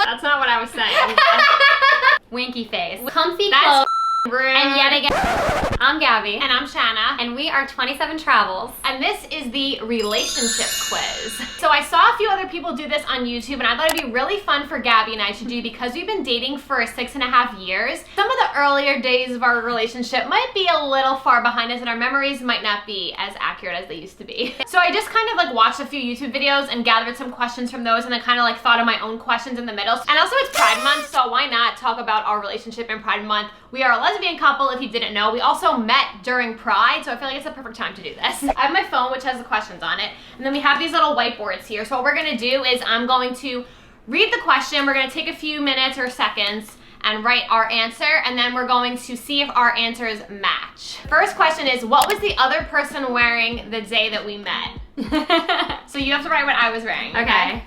That's not what I was saying. Winky face. Comfy clothes. Rude. And yet again, I'm Gabby. And I'm Shanna. And we are 27 Travels. And this is the relationship quiz. So I saw a few other people do this on YouTube, and I thought it'd be really fun for Gabby and I to do because we've been dating for 6.5 years. Some of the earlier days of our relationship might be a little far behind us, and our memories might not be as accurate as they used to be. So I just kind of like watched a few YouTube videos and gathered some questions from those, and then kind of like thought of my own questions in the middle. And also it's Pride Month, so why not talk about our relationship in Pride Month? We are a lesbian couple, if you didn't know. We also met during Pride, so I feel like it's the perfect time to do this. I have my phone, which has the questions on it, and then we have these little whiteboards here. So what we're gonna do is I'm going to read the question, we're gonna take a few minutes or seconds and write our answer, and then we're going to see if our answers match. First question is, what was the other person wearing the day that we met? So you have to write what I was wearing, okay?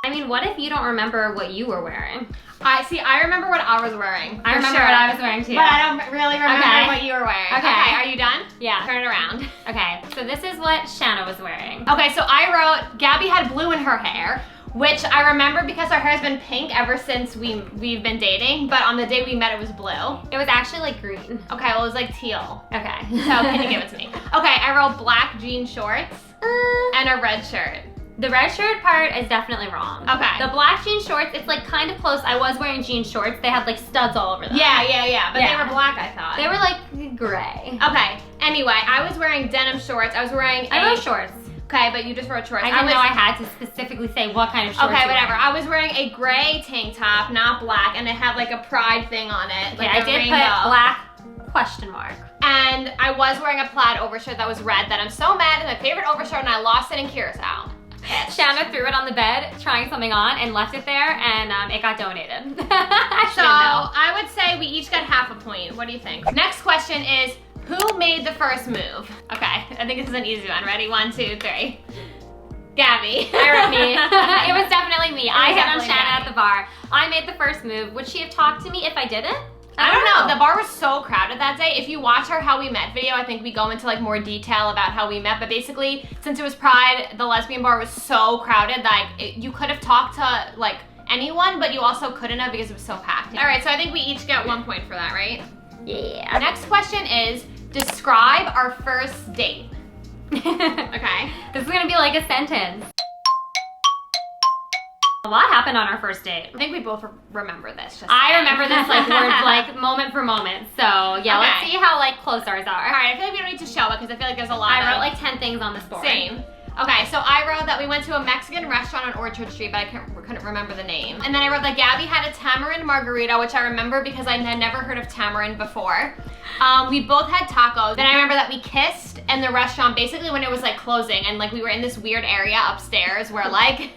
I mean, what if you don't remember what you were wearing? I remember what I was wearing. I remember what I was wearing too. But I don't really remember what you were wearing. Okay, are you done? Yeah. Turn it around. Okay, so this is what Shanna was wearing. Okay, so I wrote, Gabby had blue in her hair, which I remember because our hair has been pink ever since we've been dating, but on the day we met it was blue. It was actually like green. Okay, well it was like teal. Okay. So can you give it to me? Okay, I wrote black jean shorts and a red shirt. The red shirt part is definitely wrong. Okay. The black jean shorts, it's like kind of close. I was wearing jean shorts. They had like studs all over them. Yeah. But they were black, I thought. They were like gray. Okay. Anyway, I was wearing denim shorts. I was wearing I wrote shorts. Okay, but you just wrote shorts. I didn't know I had to specifically say what kind of shorts. Okay, whatever. I was wearing a gray tank top, not black, and it had like a pride thing on it. Okay, like I did rainbow. put black question mark. And I was wearing a plaid overshirt that was red that I'm so mad. It's my favorite overshirt, and I lost it in Curacao. Shanna threw it on the bed, trying something on, and left it there, and it got donated. So I would say we each got half a point. What do you think? Next question is, who made the first move? Okay, I think this is an easy one. Ready? 1, 2, 3. Gabby. I wrote me. It was definitely me. I hit on Shanna at the bar. I made the first move. Would she have talked to me if I didn't? I don't know. The bar was so crowded that day. If you watch our How We Met video, I think we go into like more detail about how we met. But basically, since it was Pride, the lesbian bar was so crowded that you could have talked to like anyone, but you also couldn't have because it was so packed. All right, so I think we each get 1 point for that, right? Yeah. Next question is, describe our first date. Okay. This is gonna be like a sentence. A lot happened on our first date. I think we both remember this. I remember this like word, like moment for moment. So yeah, let's see how like close ours are. All right, I feel like we don't need to show it because I feel like there's a lot. I wrote like 10 things on this board. Same. Okay, so I wrote that we went to a Mexican restaurant on Orchard Street, but I couldn't remember the name. And then I wrote that Gabby had a tamarind margarita, which I remember because I had never heard of tamarind before. We both had tacos. Then I remember that we kissed in the restaurant basically when it was like closing, and like we were in this weird area upstairs where like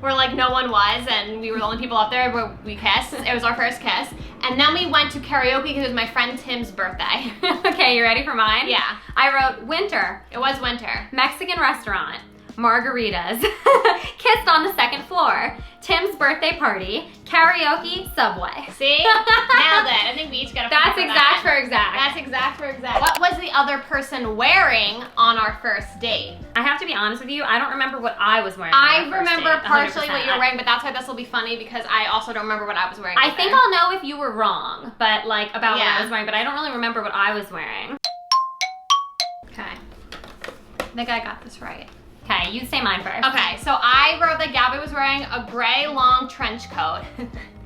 no one was, and we were the only people up there where we kissed. It was our first kiss. And then we went to karaoke because it was my friend Tim's birthday. Okay, you ready for mine? Yeah. I wrote winter. It was winter. Mexican restaurant. Margaritas. Kissed on the second floor. Tim's birthday party. Karaoke. Subway. See? Nailed it. I think we each got a point. That's exact for exact. That's exact for exact. What was the other person wearing on our first date? I have to be honest with you, I don't remember what I was wearing. I remember partially what you were wearing, but that's why this will be funny because I also don't remember what I was wearing. I think I'll know if you were wrong, but like about what I was wearing, but I don't really remember what I was wearing. Okay. I think I got this right. Okay, you say mine first. Okay, so I wrote that Gabby was wearing a gray long trench coat.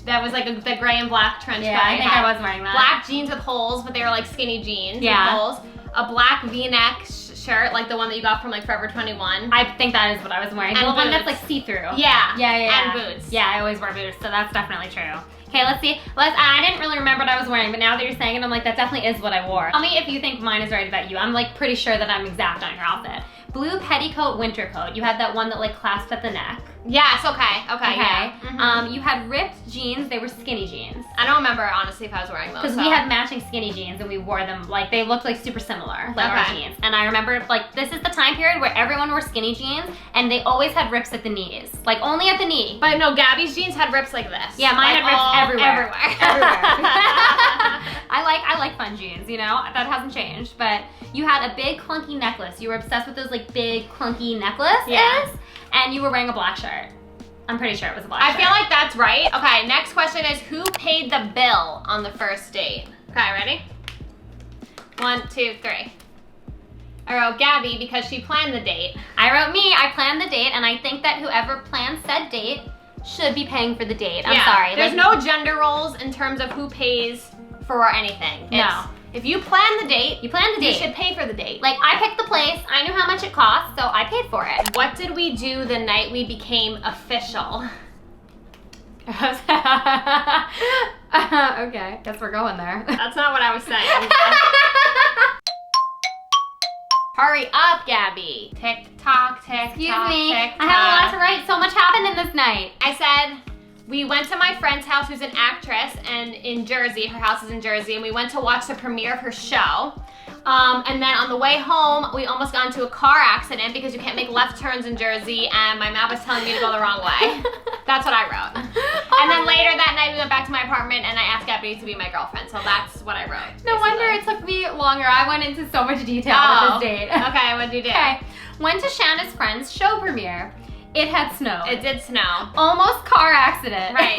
That was like the gray and black trench coat. Yeah, I think I was wearing that. Black jeans with holes, but they were like skinny jeans with Yeah. holes. A black V-neck shirt, like the one that you got from like Forever 21. I think that is what I was wearing. And the one boots. that's like see-through. Yeah. And boots. Yeah, I always wear boots, so that's definitely true. Okay, let's see. I didn't really remember what I was wearing, but now that you're saying it, I'm like, that definitely is what I wore. Tell me if you think mine is right about you. I'm like pretty sure that I'm exact on your outfit. Blue petticoat winter coat. You had that one that like clasped at the neck. Yes, okay, yeah. You had ripped jeans, they were skinny jeans. I don't remember honestly if I was wearing those. Because we had matching skinny jeans and we wore them, like they looked like super similar, like our jeans. And I remember like this is the time period where everyone wore skinny jeans and they always had rips at the knees. Like only at the knee. But no, Gabby's jeans had rips like this. Yeah, mine like had rips everywhere. Everywhere. I like fun jeans, you know? That hasn't changed. But you had a big clunky necklace. You were obsessed with those like big clunky necklaces. Yeah. And you were wearing a black shirt. I'm pretty sure it was a black I shirt. feel like that's right. Okay, next question is who paid the bill on the first date? Okay, ready? 1, 2, 3. I wrote Gabby because she planned the date. I wrote me, I planned the date, and I think that whoever planned said date should be paying for the date. I'm sorry. There's no gender roles in terms of who pays for anything. No. If you plan the date, you plan the date. You should pay for the date. Like, I picked the place, I knew how much it cost, so I paid for it. What did we do the night we became official? Okay, guess we're going there. That's not what I was saying. Hurry up, Gabby. Tick tock, tick Excuse tock, me, tick I have a lot tock. to write. So much happened in this night. I said, we went to my friend's house who's an actress and in Jersey, her house is in Jersey, and we went to watch the premiere of her show. And then on the way home, we almost got into a car accident because you can't make left turns in Jersey and my map was telling me to go the wrong way. That's what I wrote. And then later that night, we went back to my apartment and I asked Gabby to be my girlfriend. So that's what I wrote. No wonder it took me longer. I went into so much detail with this date. Okay, what'd you do? Okay, went to Shanna's friend's show premiere. It had snowed. It did snow. Almost car accident. Right.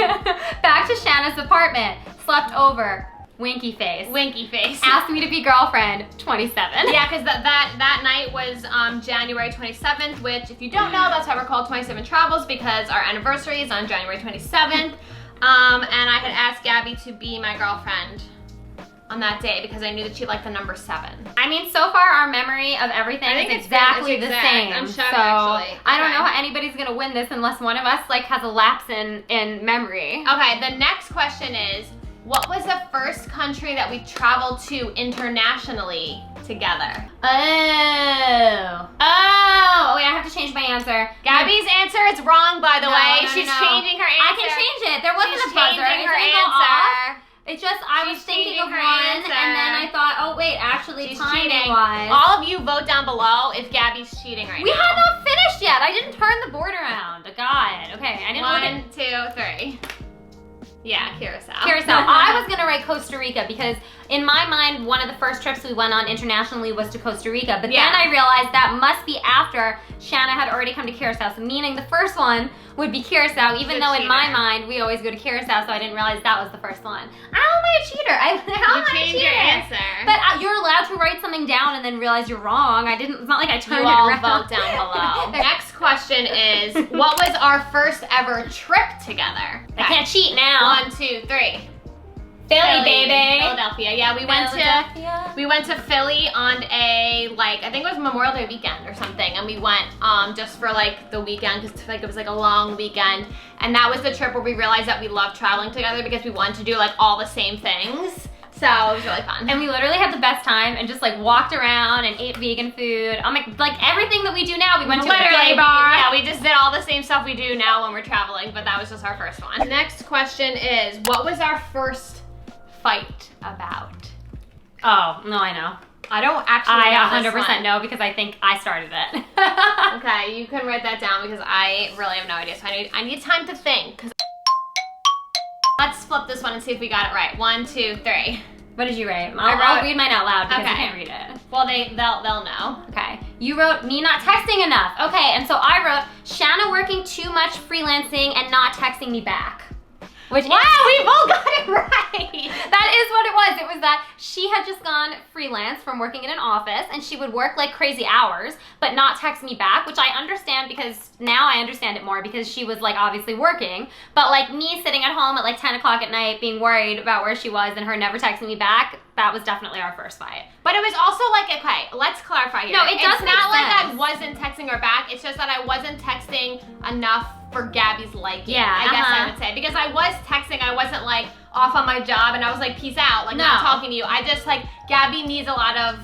Back to Shanna's apartment. Slept over. Winky face. Winky face. Asked me to be girlfriend. 27. Yeah, because that night was January 27th, which if you don't know, that's why we're called 27 Travels because our anniversary is on January 27th. And I had asked Gabby to be my girlfriend on that day because I knew that she liked the number 7. I mean, so far our memory of everything I think is it's exactly the the exact. same. I'm shocked, so actually. I don't Okay. know how anybody's gonna win this unless one of us like has a lapse in memory. Okay, the next question is, what was the first country that we traveled to internationally together? Oh, wait, I have to change my answer. Gabby's answer is wrong, by the way. No, She's no. changing her answer. I can change it. There wasn't She's a buzzer. changing It her didn't go answer. off. It's just I was She's thinking of changing her one, answer. and then I thought, oh wait, actually She's timing cheating. wise. All of you vote down below if Gabby's cheating right We now. had not finished yet. I didn't turn the board around. God. Okay, I didn't look at 1, 2, 3. Yeah, Curacao. Curacao. I was gonna write Costa Rica because in my mind, one of the first trips we went on internationally was to Costa Rica. But then I realized that must be after Shanna had already come to Curacao. So meaning the first one would be Curacao, even though in my mind we always go to Curacao. So I didn't realize that was the first one. How am I a cheater? How am I a changed cheater? your answer. But you're allowed to write something down and then realize you're wrong. I didn't. It's not like I turned You all it around. vote down below. Next question is, what was our first ever trip together? I can't cheat now. 1, 2, 3. Philly, baby. Philadelphia. Yeah, we went to Philly on a I think it was Memorial Day weekend or something, and we went just for like the weekend because it was like a long weekend, and that was the trip where we realized that we loved traveling together because we wanted to do like all the same things. So it was really fun. And we literally had the best time and just like walked around and ate vegan food. Like everything that we do now, we went to a gay bar. Yeah, we just did all the same stuff we do now when we're traveling, but that was just our first one. Next question is, what was our first fight about? Oh, no, I know. I don't actually know this 100% one. know because I think I started it. Okay, you can write that down because I really have no idea. So I need time to think. Let's flip this one and see if we got it right. 1, 2, 3. What did you write? I'll read mine out loud because I can't read it. Well, they'll know. Okay. You wrote me not texting enough. Okay, and so I wrote Shanna working too much freelancing and not texting me back. Which wow, we both got it right. That is what it was. It was that she had just gone freelance from working in an office and she would work like crazy hours but not text me back, which I understand because now I understand it more because she was like obviously working. But like me sitting at home at like 10 o'clock at night being worried about where she was and her never texting me back, that was definitely our first fight. But it was also like, okay, let's clarify here. No, it does It's not make like I sense. wasn't texting her back. It's just that I wasn't texting enough for Gabby's liking. Yeah, I guess I would say. Because I was texting, I wasn't like off on my job and I was like, peace out, like not talking to you. I just like, Gabby needs a lot of,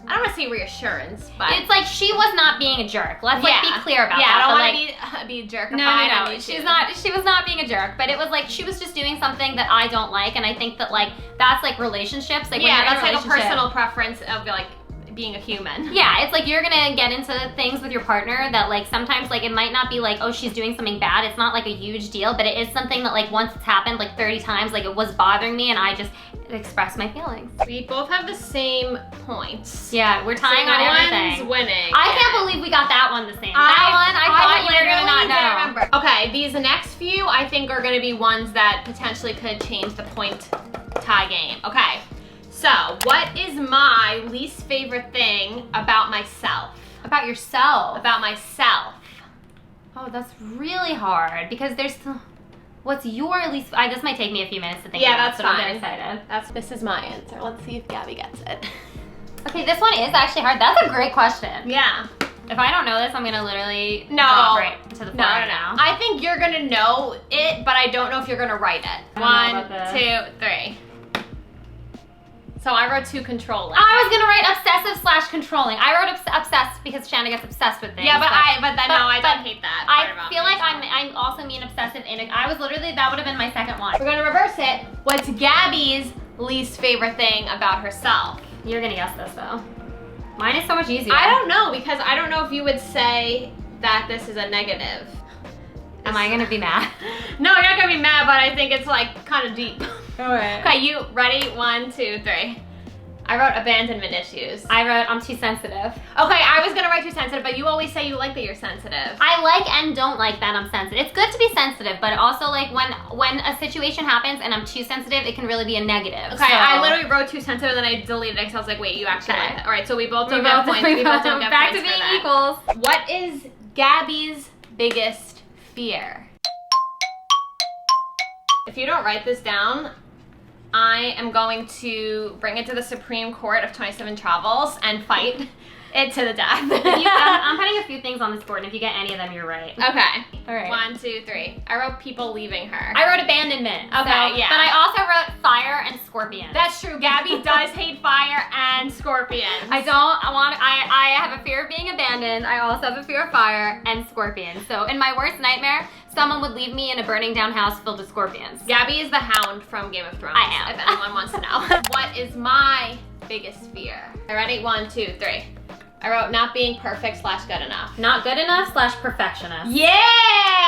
I don't want to say reassurance, but it's like she was not being a jerk. Let's like be clear about that. Yeah, I don't but, want to be jerkified. No. She was not being a jerk, but it was like she was just doing something that I don't like, and I think that like that's like relationships. Like yeah, when you're that's in like a relationship, personal preference of like being a human. Yeah, it's like you're gonna get into things with your partner that like sometimes like it might not be like, oh, she's doing something bad. It's not like a huge deal, but it is something that like once it's happened like 30 times, like it was bothering me and I just expressed my feelings. We both have the same points. Yeah, we're tying so on no everything. one's winning. I can't believe we got that one the same. That one, I thought you were gonna not know. Remember. Okay, these next few, I think, are gonna be ones that potentially could change the point tie game. Okay, so what is my least favorite thing about myself? About yourself? About myself. Oh, that's really hard because there's, what's your least, this might take me a few minutes to think Yeah, about, that's so fine. I'm excited. This is my answer. Let's see if Gabby gets it. Okay, this one is actually hard. That's a great question. Yeah. If I don't know this, I'm gonna literally drop right to the floor right now. I think you're gonna know it, but I don't know if you're gonna write it. 1, 2, 3. So I wrote 2, controlling. I was gonna write obsessive/controlling. I wrote obsessed because Shanna gets obsessed with things. Yeah, I don't hate that. I feel like I also mean obsessive I was literally, that would have been my second one. We're gonna reverse it. What's Gabby's least favorite thing about herself? You're gonna guess this though. Mine is so much easier. I don't know, because I don't know if you would say that this is a negative. Am I gonna be mad? No, you're not gonna be mad, but I think it's like kind of deep. Alright. Okay, you ready? 1, 2, 3. I wrote abandonment issues. I wrote I'm too sensitive. Okay, I was gonna write too sensitive, but you always say you like that you're sensitive. I like and don't like that I'm sensitive. It's good to be sensitive, but also like when a situation happens and I'm too sensitive, it can really be a negative. Okay, so. I literally wrote too sensitive, then I deleted it because I was like, wait, you actually like that. All right, so we both don't get points. We both don't get back points to being for that. equals. What is Gabby's biggest fear? If you don't write this down, I am going to bring it to the Supreme Court of 27 Travels and fight it to the death. I'm putting a few things on this board, and if you get any of them, you're right. Okay. All right. 1, 2, 3. I wrote people leaving her. I wrote abandonment. Okay, yeah. But I also wrote fire and scorpion. That's true. Gabby does hate fire and scorpions. I have a fear of being abandoned. I also have a fear of fire and scorpions. So in my worst nightmare, someone would leave me in a burning down house filled with scorpions. Gabby is the Hound from Game of Thrones. I am. If anyone wants to know. What is my biggest fear? All right, ready? 1, 2, 3. I wrote not being perfect/good enough. Not good enough/perfectionist. Yeah!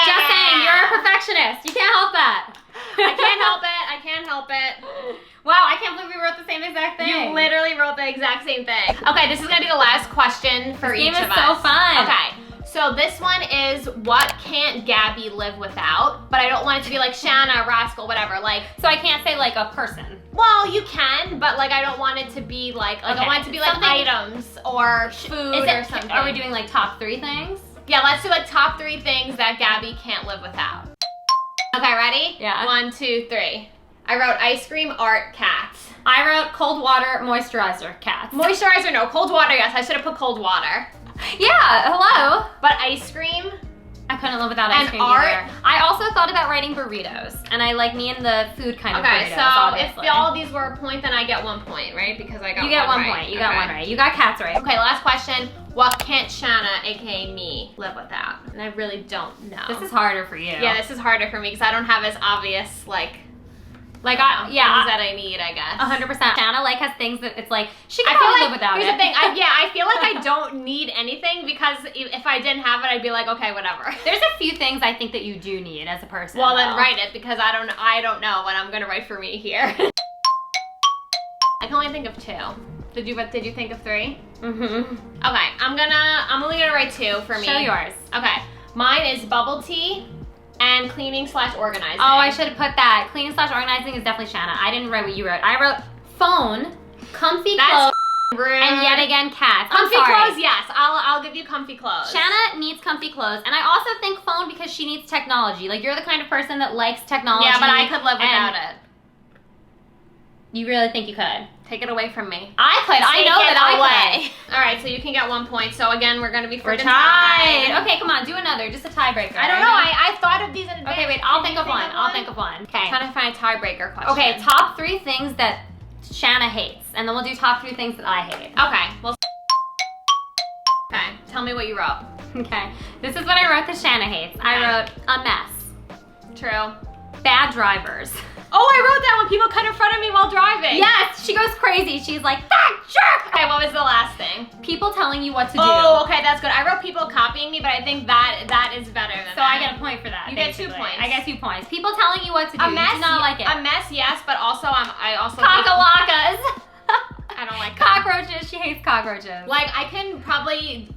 Just saying, you're a perfectionist. You can't help that. I can't help it. I can't help it. Wow, I can't believe we wrote the same exact thing. You literally wrote the exact same thing. Okay, this is gonna be the last question for each of us. This game is so fun. Okay. So this one is, what can't Gabby live without? But I don't want it to be like Shanna, Rascal, whatever. Like, so I can't say like a person. well, you can, but like I don't want it to be like I want it to be like items or food or something. Are we doing like top 3 things? Yeah, let's do like top 3 things that Gabby can't live without. Okay, ready? Yeah. 1, 2, 3. I wrote ice cream, art, cats. I wrote cold water, moisturizer, cats. Moisturizer, no. Cold water, yes. I should have put cold water. Yeah, hello. But ice cream. I couldn't live without ice cream either. I also thought about writing burritos, and I like me in the food kind of burritos. Okay, so obviously. if all of these were a point, then I get 1 point, right? Because I got you get one right. point. You got one right. You got cats right. Okay, last question. What can't Shanna, aka me, live without? And I really don't know. This is harder for you. Yeah, this is harder for me because I don't have as obvious things that I need, I guess. 100%. Shanna has things that it's like she can I feel probably like, live without here's it. the thing. I feel like I don't need anything because if I didn't have it, I'd be like, okay, whatever. There's a few things I think that you do need as a person. Well, then write it because I don't know what I'm gonna write for me here. I can only think of 2. Did you think of 3? Mm-hmm. Okay, I'm only gonna write 2 for me. Show yours. Okay, mine is bubble tea and cleaning/organizing. Oh, I should have put that. Cleaning/organizing is definitely Shanna. I didn't write what you wrote. I wrote phone, comfy clothes, rude. and yet again cats. Comfy clothes, yes. I'll give you comfy clothes. Shanna needs comfy clothes, and I also think phone because she needs technology. Like, you're the kind of person that likes technology. Yeah, but I could live without it. You really think you could? Take it away from me. I could. I know that I could. All right, so you can get 1 point. So again, we're gonna be freaking tied. Okay, come on, do another. Just a tiebreaker. I don't know. I thought of these in advance. Okay, wait. I'll think of one. I'll think of one. Okay. I'm trying to find a tiebreaker question. Okay, top 3 things that Shanna hates, and then we'll do top 3 things that I hate. Okay. Well. Okay. Tell me what you wrote. Okay. This is what I wrote that Shanna hates. I wrote a mess. True. Bad drivers. Oh, I wrote that when people cut in front of me while driving. Yes, she goes crazy. She's like, that jerk! Okay, what was the last thing? People telling you what to do. Oh, okay, that's good. I wrote people copying me, but I think that is better than that. So I get a point for that. You get 2 points. I get 2 points. People telling you what to do. A mess, you do not like it. A mess, yes, but also I also Cockalakas. I don't like cockroaches. She hates cockroaches. Like, I can probably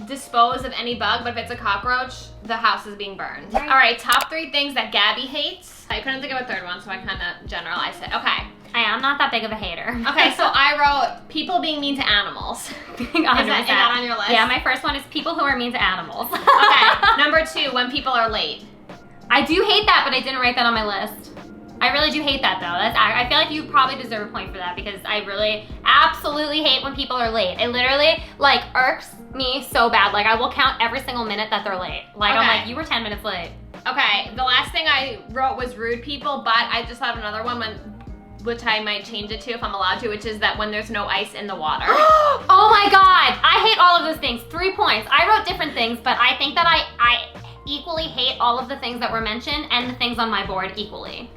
dispose of any bug, but if it's a cockroach, the house is being burned. All right, top 3 things that Gabby hates. I couldn't think of a third one, so I kind of generalized it. Okay. I'm not that big of a hater. Okay, so I wrote people being mean to animals. Is that on your list? Yeah, my first one is people who are mean to animals. Okay, number 2, when people are late. I do hate that, but I didn't write that on my list. I really do hate that though. I feel like you probably deserve a point for that because I really absolutely hate when people are late. It literally like irks me so bad. Like I will count every single minute that they're late. Like I'm like, you were 10 minutes late. Okay, the last thing I wrote was rude people, but I just thought of another one which I might change it to if I'm allowed to, which is that when there's no ice in the water. Oh my God, I hate all of those things. 3 points. I wrote different things, but I think that I equally hate all of the things that were mentioned and the things on my board equally.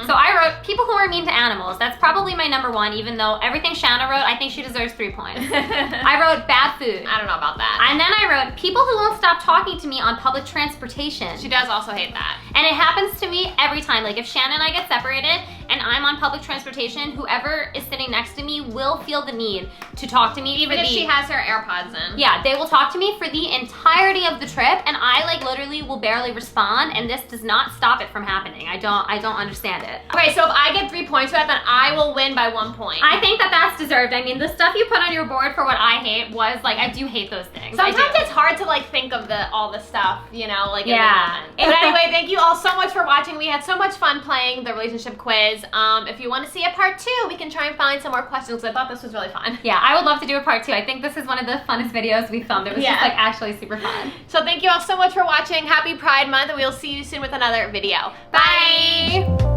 So I wrote people who are mean to animals. That's probably my number 1, even though everything Shanna wrote, I think she deserves 3 points. I wrote bad food. I don't know about that. And then I wrote people who won't stop talking to me on public transportation. She does also hate that. And it happens to me every time. Like if Shanna and I get separated and I'm on public transportation, whoever is sitting next to me will feel the need to talk to me. Even if she has her AirPods in. Yeah, they will talk to me for the entirety of the trip and I like literally will barely respond and this does not stop it from happening. I don't understand it. Okay, so if I get 3 points for that, then I will win by 1 point. I think that that's deserved. I mean, the stuff you put on your board for what I hate was like, I do hate those things. Sometimes it's hard to like think of all the stuff, you know, like in the moment. But anyway, thank you all so much for watching. We had so much fun playing the relationship quiz. If you want to see a part 2, we can try and find some more questions because I thought this was really fun. Yeah, I would love to do a part 2. I think this is one of the funnest videos we filmed. It was just like actually super fun. So thank you all so much for watching. Happy Pride Month and we'll see you soon with another video. Bye.